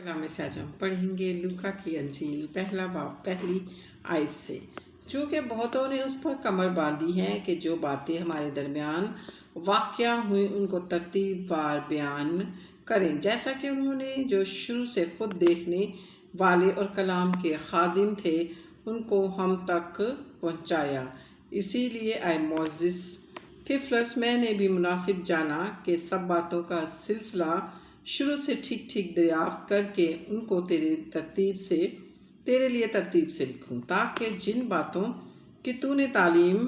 कलाम से आज हम पढ़ेंगे लूका की अंजील पहला बाब पहली आयत से। चूँकि बहुतों ने उस पर कमर बांधी है कि जो बातें हमारे दरमियान वाक़या हुई उनको तरतीबवार बयान करें, जैसा कि उन्होंने जो शुरू से खुद देखने वाले और कलाम के खादिम थे उनको हम तक पहुँचाया। इसीलिए आए मोअज़्ज़िज़ थिफलस मैंने भी मुनासिब जाना कि सब बातों का सिलसिला शुरू से ठीक ठीक दरियाफ्त करके उनको तेरे लिए तरतीब से लिखूं, ताकि जिन बातों की तूने तालीम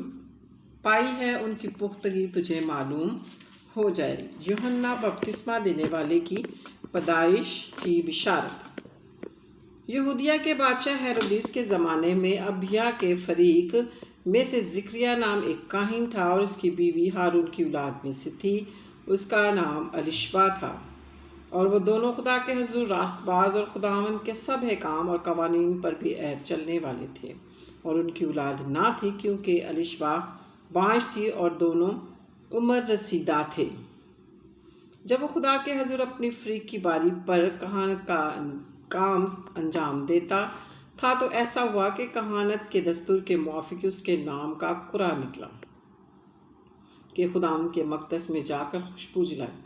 पाई है उनकी पुख्तगी तुझे मालूम हो जाए। यूहन्ना बपतिस्मा देने वाले की पैदाइश की बिशारत। यहूदिया के बादशाह हेरोदिस के ज़माने में अबिया के फरीक में से ज़िक्रिया नाम एक काहिन था और उसकी बीवी हारून की औलाद में से थी। उसका नाम अलिशबा था और वो दोनों खुदा के हजूर रास्तबाज और खुदावन के सब काम और कवानीन पर भी ऐब चलने वाले थे। और उनकी औलाद ना थी क्योंकि अलिशबा बाँझ थी और दोनों उम्र रसीदा थे। जब वो खुदा के हजूर अपनी फरीक की बारी पर कहानत का काम अंजाम देता था तो ऐसा हुआ कि कहानत के दस्तूर के मुआफिक उसके नाम का कुरा निकला कि खुदावन के मकदस में जाकर खुशबू जलाई।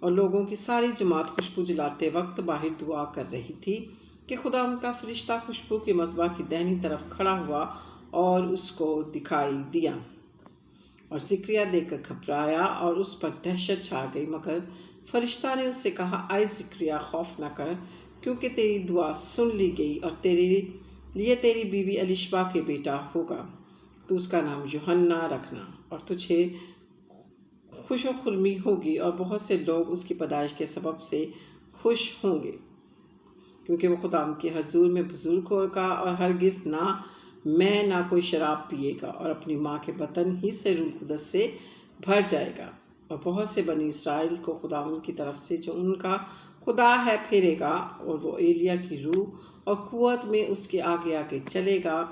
और लोगों की सारी जमात खुशबू जलाते वक्त बाहर दुआ कर रही थी कि खुदा उनका फरिश्ता खुशबू के मसबा की दाहिनी तरफ खड़ा हुआ और उसको दिखाई दिया। और ज़िक्रिया देखकर घबराया और उस पर दहशत छा गई, मगर फरिश्ता ने उससे कहा, आए ज़िक्रिया, खौफ न कर, क्योंकि तेरी दुआ सुन ली गई और तेरे लिए तेरी बीवी अलिशबा के बेटा होगा। तो उसका नाम यूहन्ना रखना और तुझे खुशो खुर्मी होगी और बहुत से लोग उसकी पैदाइश के सबब से खुश होंगे, क्योंकि वो खुदाम के हजूर में बुजुर्ग होगा और हरगिज़ ना कोई शराब पिएगा और अपनी माँ के बतन ही से रूह कुदस से भर जाएगा। और बहुत से बनी इसराइल को खुदावन की तरफ से जो उनका खुदा है फेरेगा और वो एलिया की रूह और कुव्वत में उसके आगे आगे चलेगा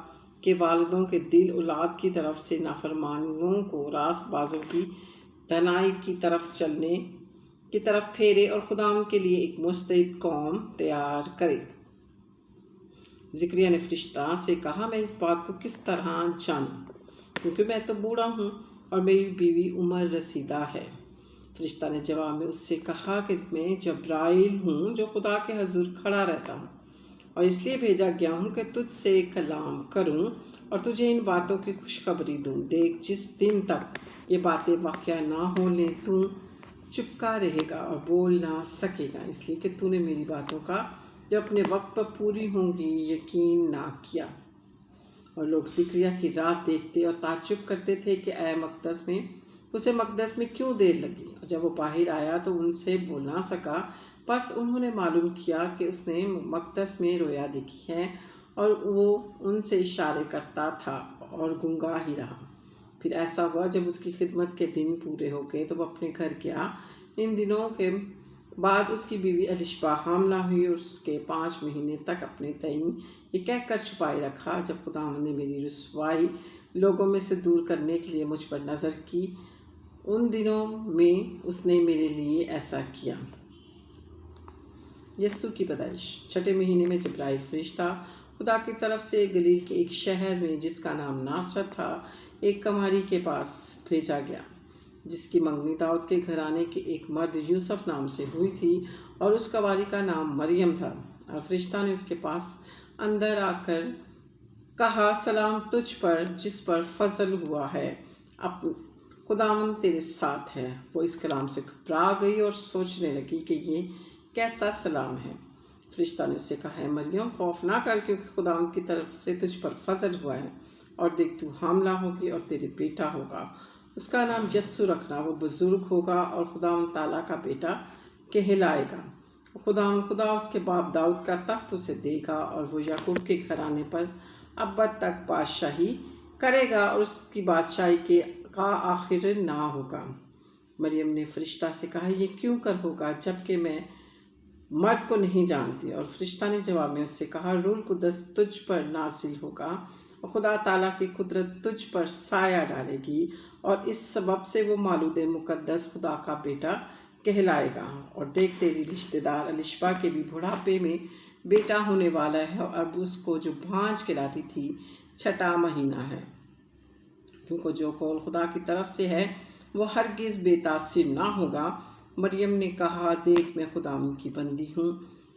कि वालिदों के दिल औलाद की तरफ से नाफरमानियों को रास्तबाजों की धनाई की तरफ चलने की तरफ फेरे और खुदाम के लिए एक मुस्तैद कौम तैयार करे। ज़िक्रिया ने फरिश्ता से कहा, मैं इस बात को किस तरह जानूं, क्योंकि मैं तो बूढ़ा हूँ और मेरी बीवी उम्र रसीदा है। फरिश्ता ने जवाब में उससे कहा कि मैं जब्राइल हूँ जो खुदा के हजूर खड़ा रहता हूँ और इसलिए भेजा गया हूँ कि तुझसे कलाम करूँ और तुझे इन बातों की खुशखबरी दूँ। देख, जिस दिन तक ये बातें वाक़या ना हो ले तू चुपका रहेगा और बोल ना सकेगा, इसलिए कि तूने मेरी बातों का जो अपने वक्त पर पूरी होंगी यकीन ना किया। और लोग ज़िक्रिया की रात देखते और ताज्जुब करते थे कि उसे मकदस में क्यों देर लगी। और जब वो बाहर आया तो उनसे बोल ना सका, बस उन्होंने मालूम किया कि उसने मकदस में रोया देखी है और वो उनसे इशारे करता था और गूंगा ही रहा। फिर ऐसा हुआ, जब उसकी खिदमत के दिन पूरे हो गए तो वो अपने घर गया। इन दिनों के बाद उसकी बीवी अलिशबा हामला हुई और उसके 5 महीने तक अपने तईन ये कहकर छुपाए रखा, जब खुदावंद ने मेरी रुसवाई लोगों में से दूर करने के लिए मुझ पर नज़र की, उन दिनों में उसने मेरे लिए ऐसा किया। यस्सु की पैदाइश। 6 महीने में जब्राइल फरिश्ता खुदा की तरफ से गलील के एक शहर में जिसका नाम नासरत था एक कमारी के पास भेजा गया, जिसकी मंगनी दाऊद के घराने के एक मर्द यूसुफ नाम से हुई थी और उस कवारी का नाम मरियम था। और फरिश्ता ने उसके पास अंदर आकर कहा, सलाम तुझ पर जिस पर फजल हुआ है, अब खुदावन तेरे साथ है। वो इस कलाम से घबरा गई और सोचने लगी कि ये कैसा सलाम है। फरिश्ता ने उससे कहा, है मरियम, खौफ ना कर, क्योंकि खुदावन की तरफ से तुझ पर फजल हुआ है और देख तू हामला होगी और तेरे बेटा होगा, उसका नाम यस्सु रखना। वो बुजुर्ग होगा और खुदावन ताला का बेटा कहलाएगा। खुदा उसके बाप दाऊद का तख्त उसे देगा और वो याकूब के घराने पर अब्बद तक बादशाही करेगा और उसकी बादशाही का आखिर ना होगा। मरियम ने फरिश्ता से कहा, ये क्यों कर होगा जबकि मैं मर्द को नहीं जानती। और फरिश्ता ने जवाब में उससे कहा, रूह कुदस तुझ पर नाजिल होगा और खुदा ताला की कुदरत तुझ पर साया डालेगी और इस सबब से वो मालूद मुकद्दस खुदा का बेटा कहलाए गा। और देख तेरी रिश्तेदार अलिशबा के भी बुढ़ापे में बेटा होने वाला है और अब उसको जो भांज कहलाती थी 6वां महीना है, क्योंकि जो कौल खुदा की तरफ से है वो हरगिज़ बेतासिर ना होगा। मरियम ने कहा, देख मैं खुदावन की बंदी हूँ,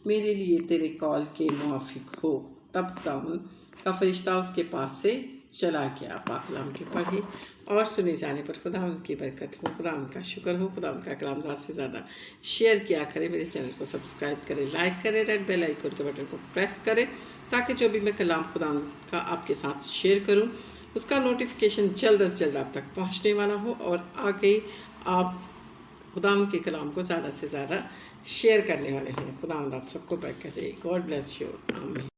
मेरे लिए तेरे कौल के मुआफिक हो। तब खुदावन का फरिश्ता उसके पास से चला गया। पाक कलाम के पढ़े और सुने जाने पर खुदावन की बरकत हो, खुदावन का शुक्र हो। खुदावन का कलाम ज़्यादा से ज़्यादा शेयर किया करें, मेरे चैनल को सब्सक्राइब करें, लाइक करें, रेड बेल आइकन के बटन को प्रेस करें, ताकि जो भी मैं कलाम खुदावन का आपके साथ शेयर करूं उसका नोटिफिकेशन जल्द से जल्द आप तक पहुंचने वाला हो और आगे आप खुदावन के कलाम को ज़्यादा से ज़्यादा शेयर करने वाले हैं। खुदावन आप सबको बरकत दे। God bless you. आमीन।